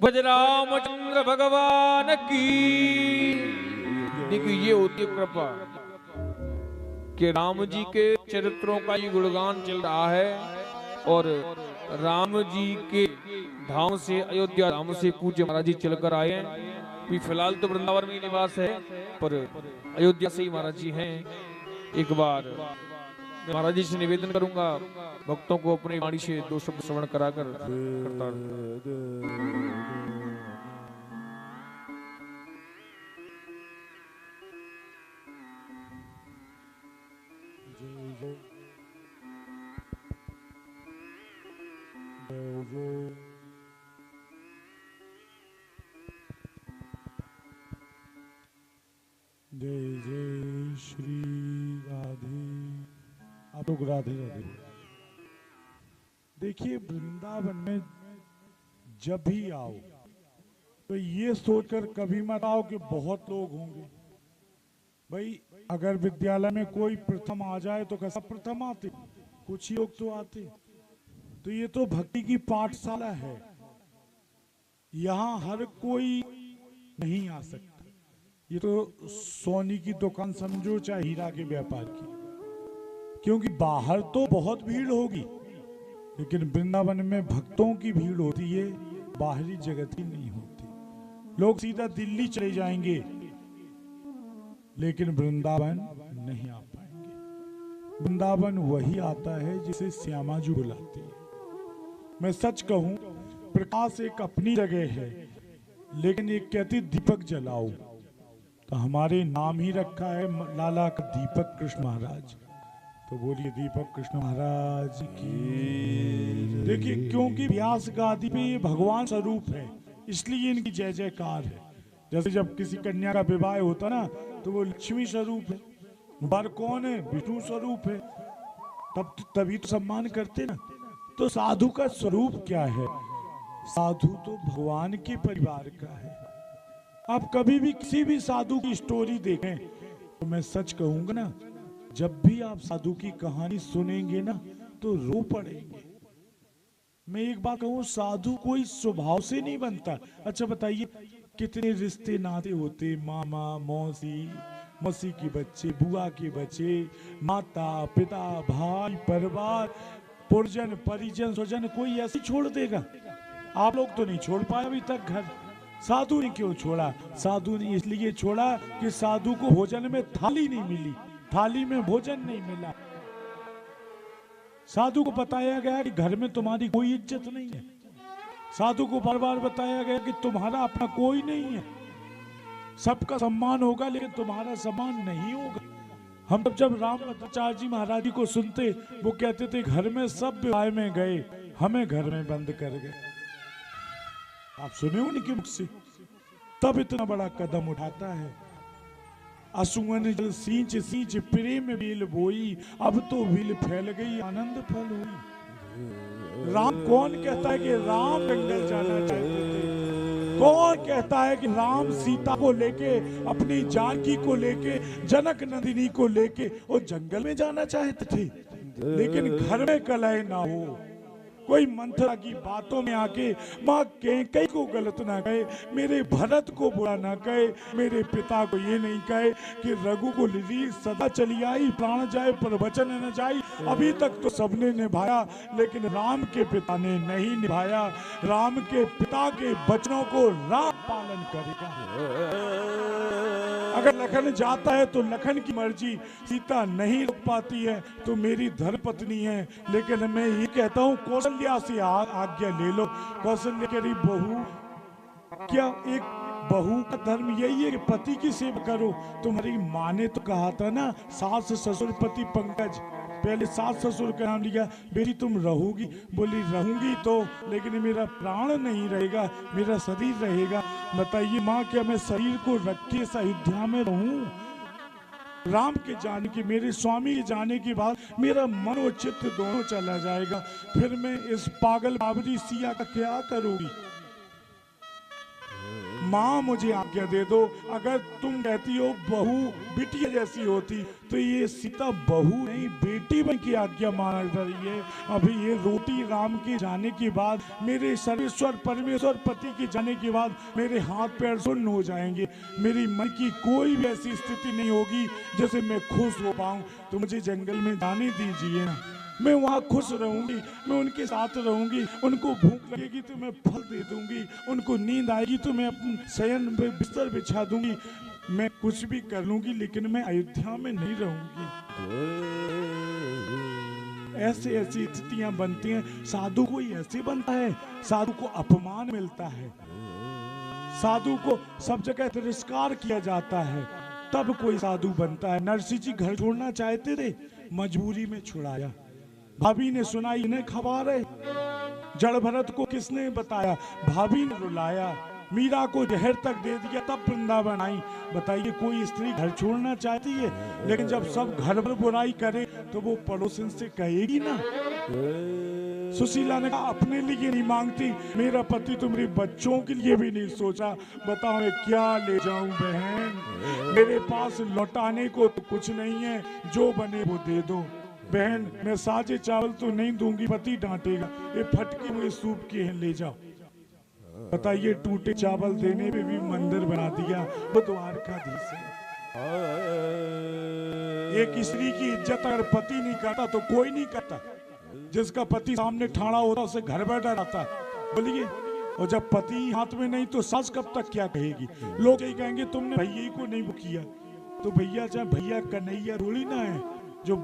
भज रामचंद्र भगवान की। देखिए ये होती है कृपा कि राम जी के चरित्रों का ये गुणगान चल रहा है और राम जी के धाम से अयोध्या धाम से पूज्य महाराज जी चलकर आए हैं। फिलहाल तो वृंदावन में निवास है पर अयोध्या से ही महाराज जी हैं। एक बार महाराज जी से निवेदन करूंगा भक्तों को अपनी वाणी से दो शब्द श्रवण कराकर करता जय जय श्री राधे। आप लोग राधे राधे। देखिए वृंदावन में जब भी आओ तो ये सोचकर कभी मत आओ कि बहुत लोग होंगे। भाई अगर विद्यालय में कोई प्रथम आ जाए तो कैसा प्रथम आते, कुछ ही लोग तो आते। तो ये तो भक्ति की पाठशाला है, यहाँ हर कोई नहीं आ सकता। ये तो सोनी की दुकान समझो चाहे हीरा के व्यापार की, क्योंकि बाहर तो बहुत भीड़ होगी लेकिन वृंदावन में भक्तों की भीड़ होती है, बाहरी जगत ही नहीं होती। लोग सीधा दिल्ली चले जाएंगे लेकिन वृंदावन नहीं आ पाएंगे। वृंदावन वही आता है जिसे श्यामा जी बुलाती है। मैं सच कहूं प्रकाश एक अपनी जगह है लेकिन एक कहती दीपक जलाओ, तो हमारे नाम ही रखा है लाला का दीपक कृष्ण महाराज। तो बोलिए दीपक कृष्ण महाराज की। देखिए क्योंकि व्यास गादी पे ये भगवान स्वरूप है इसलिए इनकी जय जयकार है। जैसे जब किसी कन्या का विवाह होता ना तो वो लक्ष्मी स्वरूप है, वर कौन है, विष्णु स्वरूप है, तभी तो सम्मान करते ना। तो साधु का स्वरूप क्या है? साधु तो भगवान के परिवार का है। आप कभी भी किसी भी साधु की स्टोरी देखें तो मैं सच कहूंगा ना, जब भी आप साधु की कहानी सुनेंगे ना तो रो पड़ेंगे। मैं एक बात कहूं, साधु कोई स्वभाव से नहीं बनता। अच्छा बताइए कितने रिश्ते नाते होते, मामा मौसी, मौसी के बच्चे, बुआ के बच्चे, माता पिता भाई परिवार, पुरजन परिजन स्वजन, कोई ऐसे छोड़ देगा? आप लोग तो नहीं छोड़ पाए अभी तक घर। साधु ने क्यों छोड़ा? साधु ने इसलिए छोड़ा कि साधु को भोजन में थाली नहीं मिली, थाली में भोजन नहीं मिला। साधु को बताया गया कि घर में तुम्हारी कोई इज्जत नहीं है। साधु को बार बार बताया गया कि तुम्हारा अपना कोई नहीं है, सबका सम्मान होगा लेकिन तुम्हारा सम्मान नहीं होगा। हम जब रामाचार्य जी महाराज जी को सुनते, वो कहते थे घर में सब विवाह में गए, हमें घर में बंद कर गए। आप सुने उनके मुख से? तब इतना बड़ा कदम उठाता है। असुवन जल सींच सींच प्रेम बेल बोई, अब तो विल फैल गई आनंद फल हुई। राम कौन कहता है कि राम जंगल जाना चाहते थे? कौन कहता है कि राम सीता को लेके, अपनी जानकी को लेके, जनक नंदिनी को लेके वो जंगल में जाना चाहते थे? लेकिन घर में कलह ना हो, कोई मंथरा की बातों में आके माँ कैकेयी को गलत ना कहे, मेरे भरत को बुरा ना कहे, मेरे पिता को ये नहीं कहे कि रघु को लीली सदा चली आई, प्राण जाए पर वचन न जाई। अभी तक तो सबने निभाया लेकिन राम के पिता ने नहीं निभाया। राम के पिता के वचनों को राम पालन करेगा। अगर लखन जाता है तो लखन की मर्जी, सीता नहीं रुक पाती है तो मेरी धर्मपत्नी है। लेकिन मैं ये कहता हूँ कौशल्या से आज्ञा ले लो। कौशल्या कह रही बहू, क्या एक बहू का धर्म यही है कि पति की सेवा करो? तुम्हारी माँ ने तो कहा था ना, सास ससुर पति पंकज। पहले सास ससुर का नाम लिया, बेटी तुम रहोगी? बोली रहूंगी तो, लेकिन मेरा प्राण नहीं रहेगा, मेरा शरीर रहेगा। बताइए माँ, क्या मैं शरीर को रख के इस अयोध्या में रहूं? राम के जाने के, मेरे स्वामी के जाने के बाद मेरा मन और चित्त दोनों चला जाएगा। फिर मैं इस पागल बाबरी सिया का क्या करूंगी? माँ मुझे आज्ञा दे दो। अगर तुम कहती हो बहू बिटिया जैसी होती तो ये सीता बहू नहीं बेटी बन की आज्ञा माना जा रही है। अभी ये रोटी राम के जाने के बाद, मेरे सर्वेश्वर परमेश्वर पति के जाने के बाद मेरे हाथ पैर सुन्न हो जाएंगे। मेरी मन की कोई भी ऐसी स्थिति नहीं होगी जैसे मैं खुश हो पाऊं। तो मुझे जंगल में जाने दीजिए ना, मैं वहाँ खुश रहूंगी, मैं उनके साथ रहूंगी। उनको भूख लगेगी तो मैं फल दे दूंगी, उनको नींद आएगी तो मैं अपने शयन में बिस्तर बिछा दूंगी। मैं कुछ भी कर लूंगी लेकिन मैं अयोध्या में नहीं रहूंगी। ऐसे ऐसी स्थितियां बनती हैं। साधु कोई ऐसे बनता है, साधु को अपमान मिलता है, साधु को सब जगह तिरस्कार किया जाता है, तब कोई साधु बनता है। नरसिंह जी घर छोड़ना चाहते थे, मजबूरी में छुड़ाया। भाभी ने सुनाई इन्हें खबर है। जड़ भरत को किसने बताया? भाभी ने रुलाया। मीरा को जहर तक दे दिया तब वृंदावन आई। बताइए कोई स्त्री घर छोड़ना चाहती है? लेकिन जब सब घर पर बुराई करे तो वो पड़ोसन से कहेगी ना। सुशीला ने कहा अपने लिए नहीं मांगती, मेरा पति तो मेरे बच्चों के लिए भी नहीं सोचा। बताओ मैं क्या ले जाऊं बहन, मेरे पास लौटाने को तो कुछ नहीं है, जो बने वो दे दो। बहन मैं साजे चावल तो नहीं दूंगी, पति डांटेगा। ये फटके हुए सूप के हैं, ले जाओ। बताइए टूटे चावल देने पे भी मंदिर बना दिया वो द्वारकाधीश है। एक स्त्री की इज्जत अगर पति नहीं करता तो कोई नहीं करता। जिसका पति सामने ठाड़ा होता उसे घर बैठा रहता। बोलिए, और जब पति हाथ में नहीं तो सास कब तक क्या कहेगी? लोग यही कहेंगे तुमने भैया को नहीं किया। तो भैया चाहे भैया कन्हैया थोड़ी ना है जो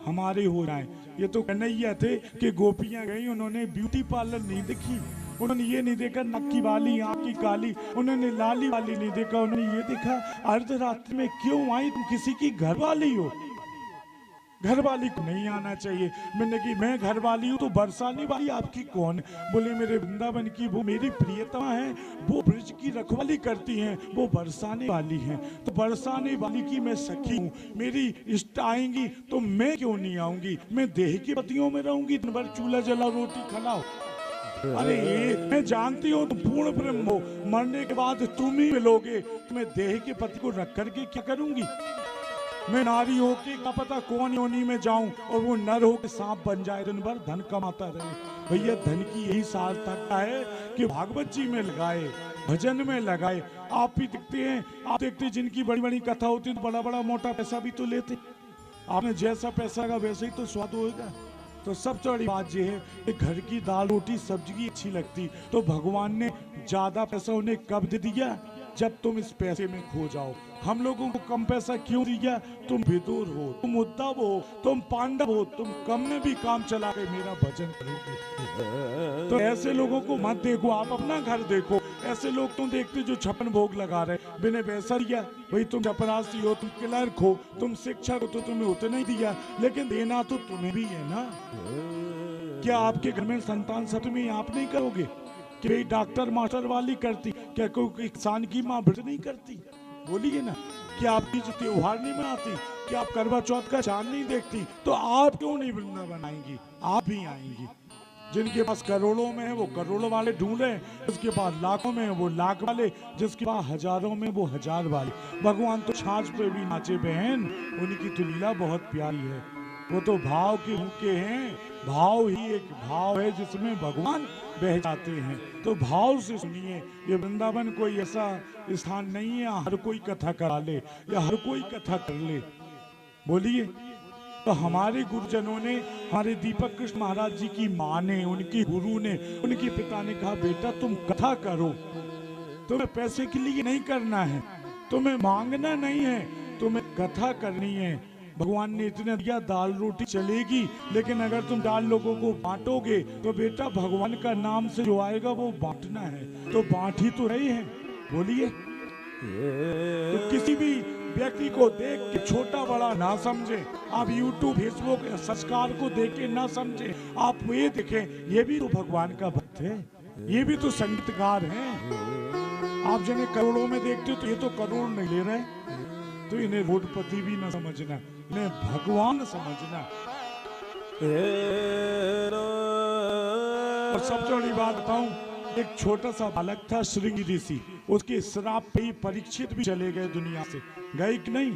हमारे हो रहा है। ये तो कन्हैया थे कि गोपियां गई, उन्होंने ब्यूटी पार्लर नहीं देखी, उन्होंने ये नहीं देखा नक की वाली आँख की काली, उन्होंने लाली वाली नहीं देखा, उन्होंने ये देखा अर्धरात्रि में क्यों आई, तुम किसी की घर वाली हो। घर वाली को नहीं आना चाहिए। मैंने कि मैं घर वाली हूँ तो बरसाने वाली आपकी कौन? बोले मेरे वृंदावन की वो मेरी प्रियतमा है, वो ब्रज की रखवाली करती हैं, वो बरसाने वाली हैं। तो बरसाने वाली की मैं सखी हूँ, मेरी इष्ट आएंगी तो मैं क्यों नहीं आऊंगी? मैं देह के पतियों में रहूंगी, दिन भर चूल्हा जलाओ रोटी खिलाओ। अरे ये मैं जानती हूँ तुम पूर्ण ब्रह्म हो, मरने के बाद तुम ही मिलोगे। तो मैं देह के पति को रख करके क्या करूंगी? मैं नारी होके क्या पता कौन योनि में जाऊं और वो नर होके सांप बन जाए, दिन भर धन कमाता रहे। भैया धन की यही सार्थकता है कि भागवत जी में लगाए, भजन में लगाए। आप भी देखते हैं, आप देखते हैं जिनकी बड़ी बड़ी कथा होती है तो बड़ा बड़ा मोटा पैसा भी तो लेते। आपने जैसा पैसा का वैसे ही तो स्वाद होगा। तो सबसे बड़ी बात यह है कि घर की दाल रोटी सब्जी अच्छी लगती। तो भगवान ने ज्यादा पैसा उन्हें कब दे दिया? जब तुम इस पैसे में खो जाओ। हम लोगों को कम पैसा क्यों दिया? तुम विदुर हो, तुम उद्धव हो, तुम पांडव हो, तुम कम में भी काम चला के मेरा भजन करोगे। तो ऐसे लोगों को मत देखो, आप अपना घर देखो। ऐसे लोग तुम देखते जो 56 भोग लगा रहे, मैंने पैसा दिया भाई, तुम चपरासी हो, तुम क्लर्क हो, तुम शिक्षक हो, तो तुम्हें उतना ही दिया, लेकिन देना तो तुम्हें भी है ना। क्या आपके घर में संतान सप्तमी आप नहीं करोगे? कि भाई डॉक्टर मास्टर वाली करती, क्या कोई किसान की माँ व्रत नहीं करती? बोलिए ना। क्या आपकी जो त्योहार नहीं मनाती? क्या आप करवा चौथ का चांद नहीं देखती? तो आप क्यों नहीं वृंदावन आएंगी? आप भी आएंगी। जिनके पास करोड़ों में है वो करोड़ों वाले ढूंढे, जिसके पास लाखों में है वो लाख वाले, जिसके पास हजारों में वो हजार वाले। भगवान तो छाछ पे भी नाचे बहन, उनकी तो लीला बहुत प्यारी है। वो तो भाव के भूखे हैं। भाव ही एक भाव है जिसमें भगवान बह जाते हैं। तो भाव से सुनिए। ये वृंदावन कोई ऐसा स्थान नहीं है हर कोई कथा करा ले या हर कोई कथा कर ले। बोलिए। तो हमारे गुरुजनों ने, हमारे दीपक कृष्ण महाराज जी की माँ ने, उनकी गुरु ने, उनके पिता ने कहा बेटा तुम कथा करो, तुम्हें पैसे के लिए नहीं करना है, तुम्हें मांगना नहीं है, तुम्हें कथा करनी है। भगवान ने इतना दिया, दाल रोटी चलेगी, लेकिन अगर तुम दाल लोगों को बांटोगे तो बेटा भगवान का नाम से जो आएगा वो बांटना है। तो बांट ही तो रहे हैं। बोलिए। तो किसी भी व्यक्ति को देख के छोटा बड़ा ना समझे। आप YouTube फेसबुक संस्कार को देख के ना समझे। आप ये देखें, ये भी तो भगवान का भक्त है, ये भी तो संगीतकार है। आप जिन्हें करोड़ों में देखते हो तो ये तो करोड़ नहीं ले रहे, तो इन्हें रोडपति भी ना समझना, इन्हें भगवान समझना। और सबसे बड़ी बात बताऊं, एक छोटा सा बालक था श्रृंगी ऋषि, उसके श्राप पे ही परीक्षित भी चले गए दुनिया से, गए कि नहीं?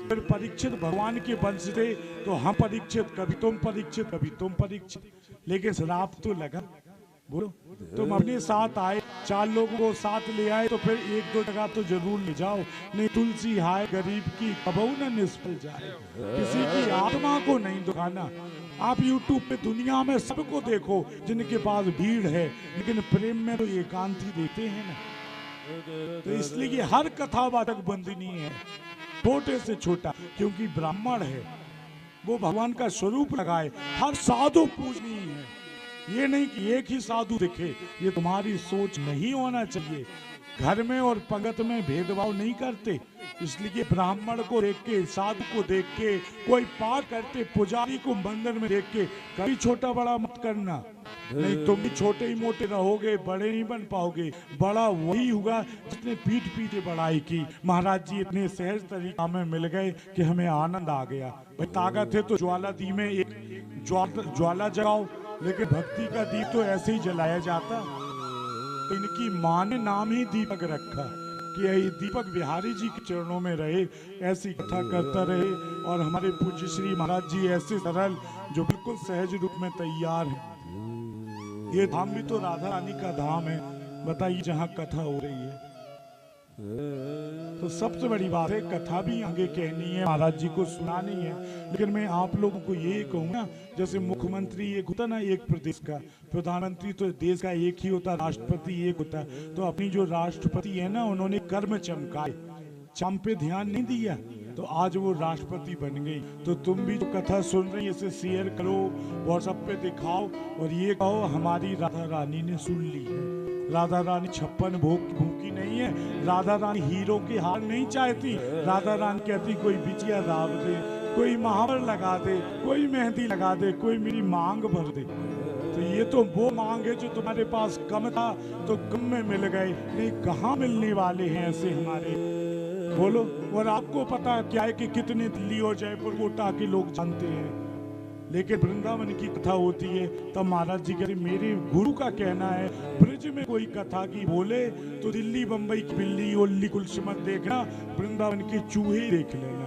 फिर परीक्षित भगवान के वंश थे, तो हम परीक्षित, कभी तुम परीक्षित, कभी तुम परीक्षित, लेकिन श्राप तो लगा। बोलो, तुम अपने साथ आए, 4 लोगों को साथ ले आए, तो फिर 1-2 जगह तो जरूर ले जाओ, नहीं तुलसी हाय गरीब की कबहू न निष्फल जाए, किसी की आत्मा को नहीं दुखाना। आप YouTube पे दुनिया में सबको देखो जिनके पास भीड़ है, लेकिन प्रेम में तो एकांत ही देते हैं ना। तो इसलिए हर कथावाचक बंदनीय है, छोटे से छोटा, क्योंकि ब्राह्मण है, वो भगवान का स्वरूप लगाए। हर साधु पूजनीय है, ये नहीं कि एक ही साधु दिखे, ये तुम्हारी सोच नहीं होना चाहिए। घर में और पंगत में भेदभाव नहीं करते, इसलिए ब्राह्मण को देख के, साधु को देख के, कोई पाठ करते पुजारी को मंदिर में देख के कभी छोटा बड़ा मत करना, नहीं तुम भी छोटे ही मोटे रहोगे, बड़े नहीं बन पाओगे। बड़ा वही होगा जिसने पीठ पीछे बड़ाई की। महाराज जी इतने सहज तरीका में मिल गए कि हमें आनंद आ गया। भाई ताकत है तो ज्वाला दी में एक ज्वाला जलाओ, लेकिन भक्ति का दीप तो ऐसे ही जलाया जाता। तो इनकी माँ ने नाम ही दीपक रखा कि यही दीपक बिहारी जी के चरणों में रहे, ऐसी कथा करता रहे। और हमारे पूज्य श्री महाराज जी ऐसे सरल, जो बिल्कुल सहज रूप में तैयार है। ये धाम भी तो राधा रानी का धाम है, बताइए, जहाँ कथा हो रही है। तो सबसे बड़ी बात है, कथा भी आगे कहनी है, महाराज जी को सुनानी है। लेकिन मैं आप लोगों को ये कहूँगा, जैसे मुख्यमंत्री एक होता ना एक प्रदेश का, प्रधानमंत्री तो देश का एक ही होता, राष्ट्रपति एक होता। तो अपनी जो राष्ट्रपति है ना, उन्होंने कर्म चमकाए, चम पे ध्यान नहीं दिया, तो आज वो राष्ट्रपति बन गई। तो तुम भी जो कथा सुन रही है, इसे शेयर करो, व्हाट्सएप पे दिखाओ और ये कहो हमारी राधा रानी ने सुन ली है। राधा रानी 56 भोग की भूखी नहीं है, राधा रानी हीरो की हार नहीं चाहती। राधा रानी कहती कोई बिचिया दाव दे, कोई महावर लगा दे, कोई मेहंदी लगा दे, कोई मेरी मांग भर दे। तो ये तो वो मांग है जो तुम्हारे पास कम था तो कम में मिल गए, नहीं कहाँ मिलने वाले हैं ऐसे हमारे, बोलो। और आपको पता क्या है कि कितने दिल्ली और जयपुर कोटा के लोग जानते हैं, लेकिन वृंदावन की कथा होती है तब महाराज जी कहते मेरे गुरु का कहना है, ब्रज में कोई कथा की बोले तो दिल्ली बंबई की बिल्ली ओल्ली कुल्स मत देखना, वृंदावन के चूहे देख लेना।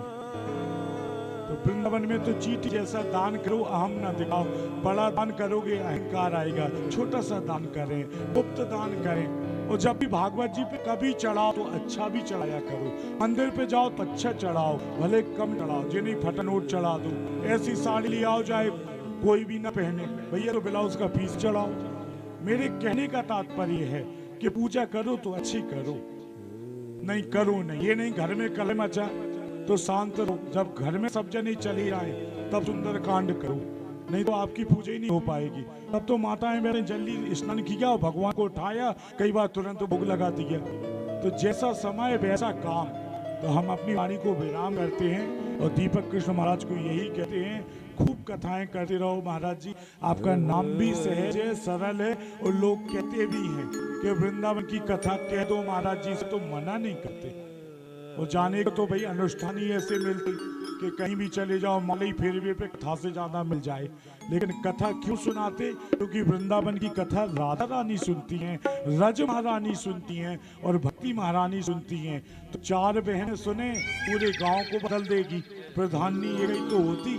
तो वृंदावन में तो चीटी जैसा दान करो, अहम ना दिखाओ। बड़ा दान करोगे अहंकार आएगा, छोटा सा दान करें, गुप्त दान करें। और जब भी भागवत जी पे कभी चढ़ाओ तो अच्छा भी चढ़ाया करो, मंदिर पे जाओ तो अच्छा चढ़ाओ, भले कम चढ़ाओ, जिन्हें फटा नोट चढ़ा दो, ऐसी साड़ी ले आओ चाहे कोई भी ना पहने, भैया तो ब्लाउज का पीस चढ़ाओ। मेरे कहने का तात्पर्य है कि पूजा करो तो अच्छी करो, नहीं करो नहीं। ये नहीं घर में कलह मचा तो शांत रहो, जब घर में सब जने चले आए तब सुंदर कांड करो, नहीं तो आपकी पूजा ही नहीं हो पाएगी। तब तो माताएं मैंने जल्दी स्नान किया, भगवान को उठाया, कई बार तुरंत भोग लगा दिया। तो जैसा समय वैसा काम। तो हम अपनी वाणी को विराम करते हैं और दीपक कृष्ण महाराज को यही कहते हैं, खूब कथाएं करते रहो महाराज जी। आपका नाम भी सहज है, सरल है, और लोग कहते भी हैं कि वृंदावन की कथा कह दो महाराज जी से, तो मना नहीं करते। और जाने को तो भाई अनुष्ठान ही ऐसे मिलते कि कहीं भी चले जाओ मालई फेरवे पे कथा से ज्यादा मिल जाए। लेकिन कथा क्यों सुनाते? क्योंकि वृंदावन की कथा राधा रानी सुनती हैं, रज महारानी सुनती हैं और भक्ति महारानी सुनती हैं। तो 4 बहनें सुने पूरे गांव को बदल देगी। प्रधानी ये गई तो होती,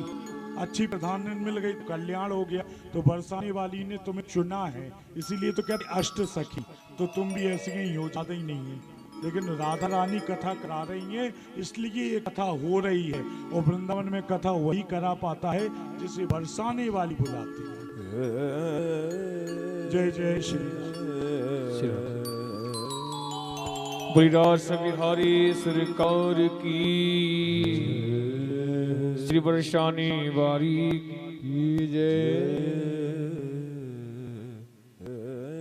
अच्छी प्रधान मिल गई तो कल्याण हो गया। तो बरसाने वाली ने तुम्हें चुना है, इसीलिए तो कहते अष्ट सखी। तो तुम भी ऐसी ही हो, ज्यादा ही नहीं है, लेकिन राधा रानी कथा करा रही है, इसलिए ये कथा हो रही है। और वृंदावन में कथा वही करा पाता है जिसे बरसाने वाली बुलाती है। जय जय श्री बलिदास बिहारी सरकार की, श्री बरसाने वाली की जय।